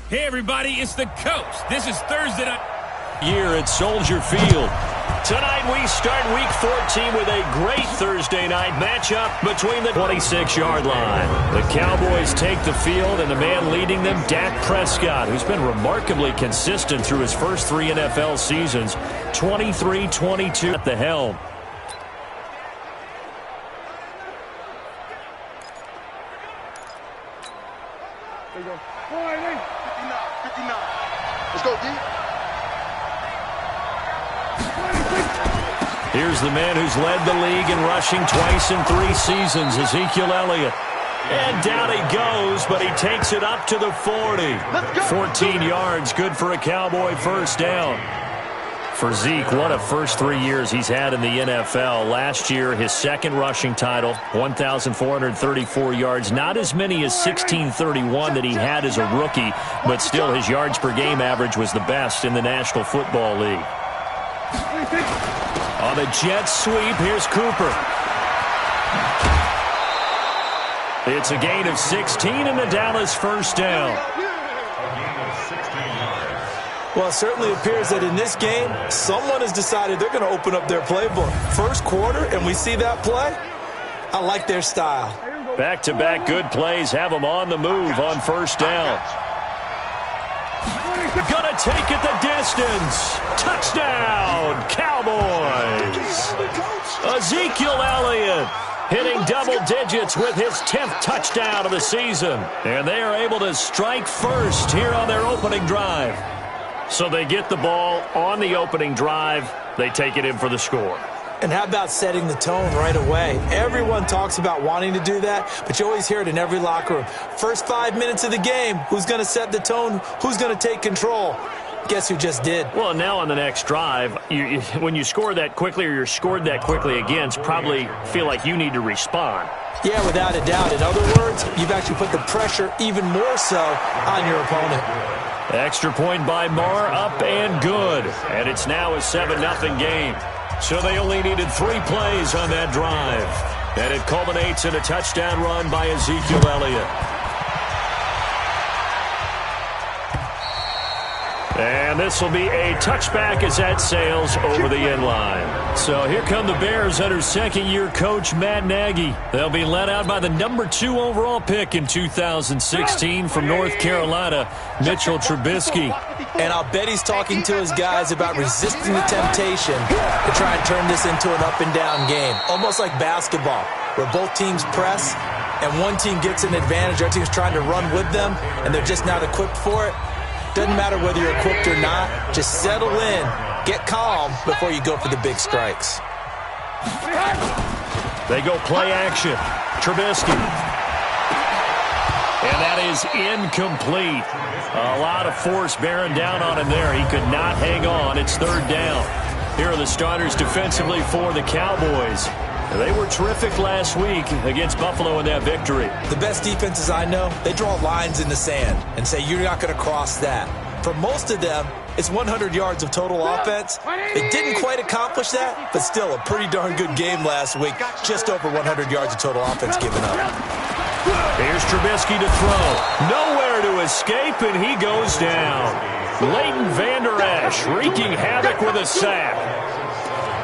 Hey, everybody, it's the coach. This is Thursday night. Here at Soldier Field. Tonight we start Week 14 with a great Thursday night matchup between the 26-yard line. The Cowboys take the field, and the man leading them, Dak Prescott, who's been remarkably consistent through his first 3 NFL seasons, 23-22 at the helm. There you go. 59. Let's go, D. Here's the man who's led the league in rushing twice in 3 seasons, Ezekiel Elliott. And down he goes, but he takes it up to the 40. 14 yards, good for a Cowboy first down. For Zeke, what a first 3 years he's had in the NFL. Last year, his second rushing title, 1,434 yards. Not as many as 1,631 that he had as a rookie, but still his yards per game average was the best in the National Football League. On the jet sweep, here's Cooper. It's a gain of 16 and a Dallas first down. Well, it certainly appears that in this game, someone has decided they're going to open up their playbook. First quarter, and we see that play. I like their style. Back-to-back good plays have them on the move on first down. Gonna take it the distance. Touchdown, Cowboys. Ezekiel Elliott hitting double digits with his 10th touchdown of the season. And they are able to strike first here on their opening drive. So they get the ball on the opening drive. They take it in for the score. And how about setting the tone right away? Everyone talks about wanting to do that, but you always hear it in every locker room. First 5 minutes of the game, who's going to set the tone? Who's going to take control? Guess who just did? Well, now on the next drive, when you score that quickly or you're scored that quickly against, probably feel like you need to respond. Yeah, without a doubt. In other words, you've actually put the pressure even more so on your opponent. Extra point by Marr, up and good. And it's now a 7-0 game. So they only needed 3 plays on that drive. And it culminates in a touchdown run by Ezekiel Elliott. And this will be a touchback as that sails over the end line. So here come the Bears under second-year coach Matt Nagy. They'll be led out by the number 2 overall pick in 2016 from North Carolina, Mitchell Trubisky. And I'll bet he's talking to his guys about resisting the temptation to try and turn this into an up-and-down game. Almost like basketball, where both teams press and one team gets an advantage. Our team's trying to run with them, and they're just not equipped for it. Doesn't matter whether you're equipped or not. Just settle in, get calm before you go for the big strikes. They go play action. Trubisky. And that is incomplete. A lot of force bearing down on him there. He could not hang on. It's third down. Here are the starters defensively for the Cowboys. They were terrific last week against Buffalo in that victory. The best defenses I know, they draw lines in the sand and say you're not going to cross that. For most of them, it's 100 yards of total offense. They didn't quite accomplish that, but still a pretty darn good game last week. Just over 100 yards of total offense given up. Here's Trubisky to throw. Nowhere to escape, and he goes down. Leighton Vander Esch wreaking havoc with a sack.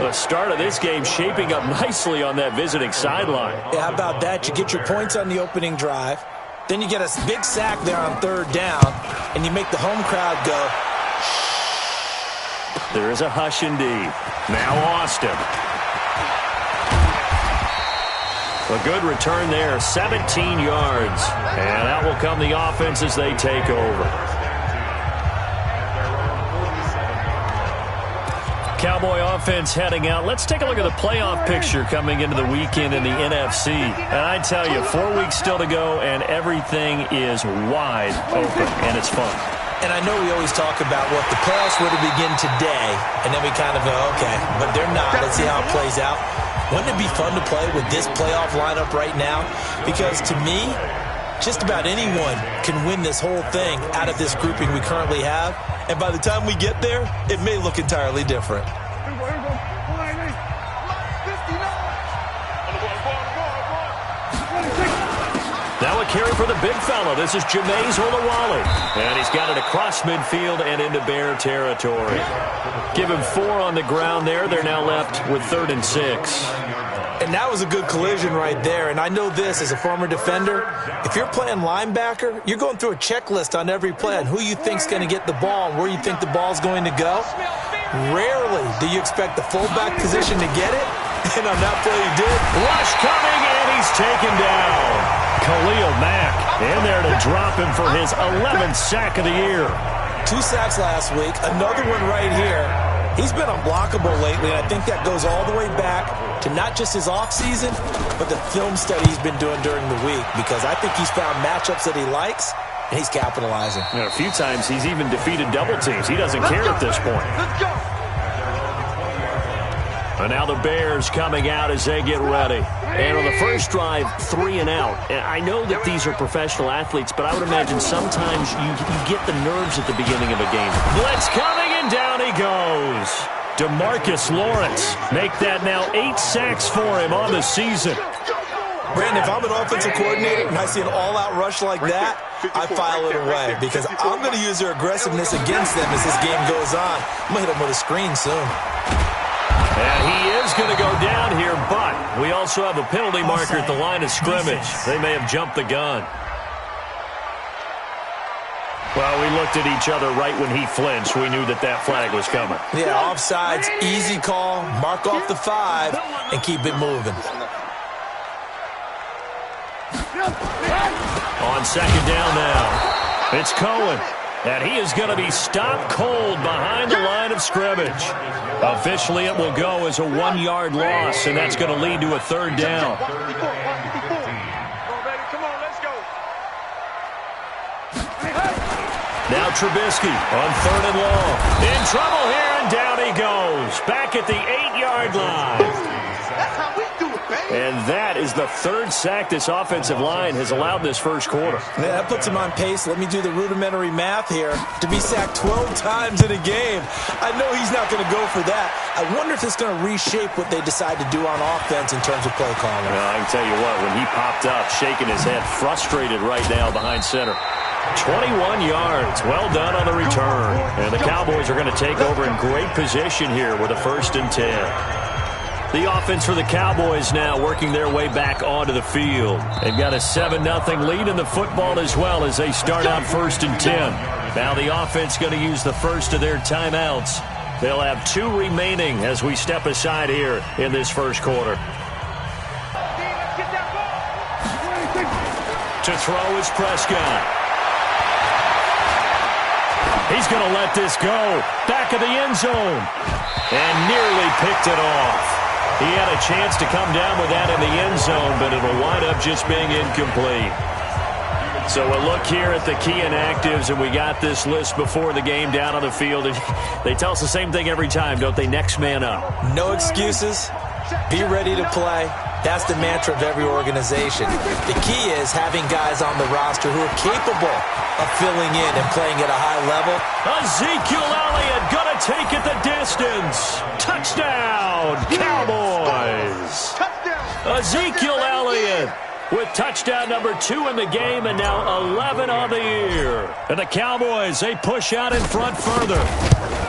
The start of this game shaping up nicely on that visiting sideline. Yeah, how about that? You get your points on the opening drive. Then you get a big sack there on third down, and you make the home crowd go, shh. There is a hush indeed. Now Austin. A good return there, 17 yards. And out will come the offense as they take over. Cowboy offense heading out. Let's take a look at the playoff picture coming into the weekend in the NFC. And I tell you, 4 weeks still to go, and everything is wide open, and it's fun. And I know we always talk about, well, if the playoffs were to begin today, and then we kind of go, okay, but they're not. Let's see how it plays out. Wouldn't it be fun to play with this playoff lineup right now? Because to me, just about anyone can win this whole thing out of this grouping we currently have. And by the time we get there, it may look entirely different. Now a carry for the big fella. This is Jameis Olawale. And he's got it across midfield and into Bear territory. Give him 4 on the ground there. They're now left with 3rd and 6. And that was a good collision right there. And I know this as a former defender. If you're playing linebacker, you're going through a checklist on every play on who you think's going to get the ball and where you think the ball's going to go. Rarely do you expect the fullback position to get it. And on that play he did. Rush coming, and he's taken down. Khalil Mack in there to drop him for his 11th sack of the year. 2 sacks last week, another one right here. He's been unblockable lately, and I think that goes all the way back to not just his offseason, but the film study he's been doing during the week, because I think he's found matchups that he likes, and he's capitalizing. And a few times he's even defeated double teams. He doesn't care at this point. Let's go. And now the Bears coming out as they get ready. And on the first drive, 3 and out. And I know that these are professional athletes, but I would imagine sometimes you get the nerves at the beginning of a game. Blitz coming, and down he goes. DeMarcus Lawrence make that now 8 sacks for him on the season. Brandon, if I'm an offensive coordinator and I see an all-out rush like that, I file it away because I'm going to use their aggressiveness against them as this game goes on. I'm going to hit them with a screen soon. And he is going to go down here, but we also have a penalty marker at the line of scrimmage. They may have jumped the gun. Well, we looked at each other right when he flinched. We knew that that flag was coming. Yeah, offsides, easy call, mark off the 5, and keep it moving. On second down now, it's Cohen. And he is going to be stopped cold behind the line of scrimmage. Officially, it will go as a 1-yard loss, and that's going to lead to a 3rd down. Now Trubisky on 3rd and long. In trouble here, and down he goes. Back at the 8-yard line. That's how we do it, baby. And that is the 3rd sack this offensive line has allowed this first quarter. Yeah, that puts him on pace. Let me do the rudimentary math here. To be sacked 12 times in a game, I know he's not going to go for that. I wonder if it's going to reshape what they decide to do on offense in terms of play calling. Well, I can tell you what, when he popped up, shaking his head, frustrated right now behind center. 21 yards. Well done on the return. And the Cowboys are going to take over in great position here with a 1st and 10. The offense for the Cowboys now working their way back onto the field. They've got a 7-0 lead in the football as well as they start out 1st and 10. Now the offense going to use the first of their timeouts. They'll have 2 remaining as we step aside here in this first quarter. To throw is Prescott. He's going to let this go. Back of the end zone. And nearly picked it off. He had a chance to come down with that in the end zone, but it'll wind up just being incomplete. So a look here at the key inactives, and we got this list before the game down on the field. And they tell us the same thing every time, don't they? Next man up. No excuses. Be ready to play. That's the mantra of every organization. The key is having guys on the roster who are capable of filling in and playing at a high level. Ezekiel Elliott going to take it the distance. Touchdown, Cowboys. Ezekiel Elliott with touchdown number 2 in the game and now 11 on the year. And the Cowboys, they push out in front further.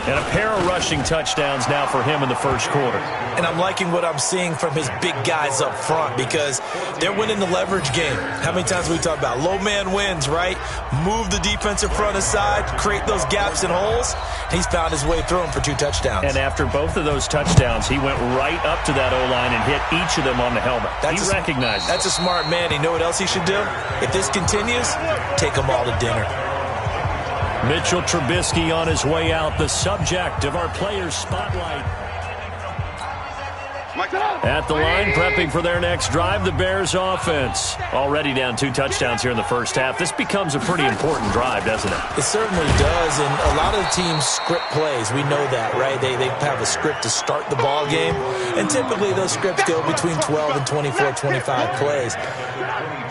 And a pair of rushing touchdowns now for him in the first quarter. And I'm liking what I'm seeing from his big guys up front because they're winning the leverage game. How many times we talk about low man wins, right? Move the defensive front aside, create those gaps and holes. He's found his way through them for 2 touchdowns. And after both of those touchdowns, he went right up to that O-line and hit each of them on the helmet. He recognized it. That's a smart man. You know what else he should do? If this continues, take them all to dinner. Mitchell Trubisky on his way out, the subject of our players' spotlight. At the line, prepping for their next drive, the Bears offense. Already down 2 touchdowns here in the first half. This becomes a pretty important drive, doesn't it? It certainly does, and a lot of teams script plays. We know that, right? They have a script to start the ball game, and typically those scripts go between 12 and 24, 25 plays.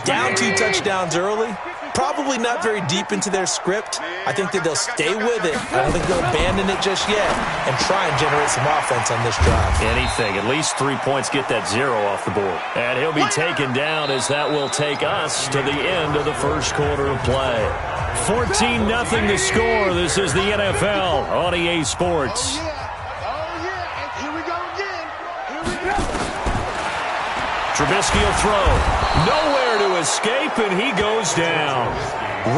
Down 2 touchdowns early, Probably not very deep into their script. I think that they'll stay with it. I don't think they'll abandon it just yet and try and generate some offense on this drive. Anything. At least 3 points get that 0 off the board. And he'll be taken down as that will take us to the end of the first quarter of play. 14-0 the score. This is the NFL on EA Sports. Trubisky will throw. Nowhere to escape, and he goes down.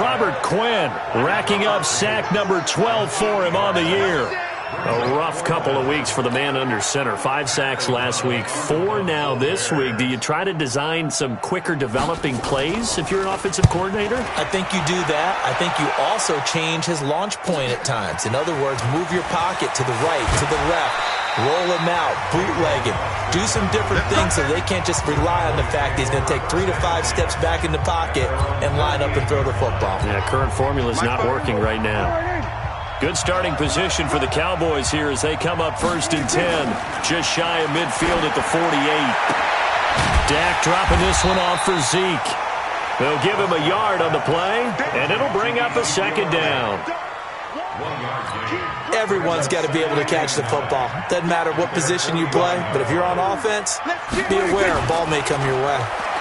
Robert Quinn racking up sack number 12 for him on the year. A rough couple of weeks for the man under center. 5 sacks last week, 4 now this week. Do you try to design some quicker developing plays if you're an offensive coordinator? I think you do that. I think you also change his launch point at times. In other words, move your pocket to the right, to the left. Roll him out, bootleg him. Do some different things so they can't just rely on the fact that he's going to take 3 to 5 steps back in the pocket and line up and throw the football. Yeah, current formula is not working right now. Good starting position for the Cowboys here as they come up 1st and 10. Just shy of midfield at the 48. Dak dropping this one off for Zeke. They'll give him a yard on the play, and it'll bring up a 2nd down. Everyone's got to be able to catch the football. Doesn't matter what position you play, but if you're on offense, be aware a ball may come your way.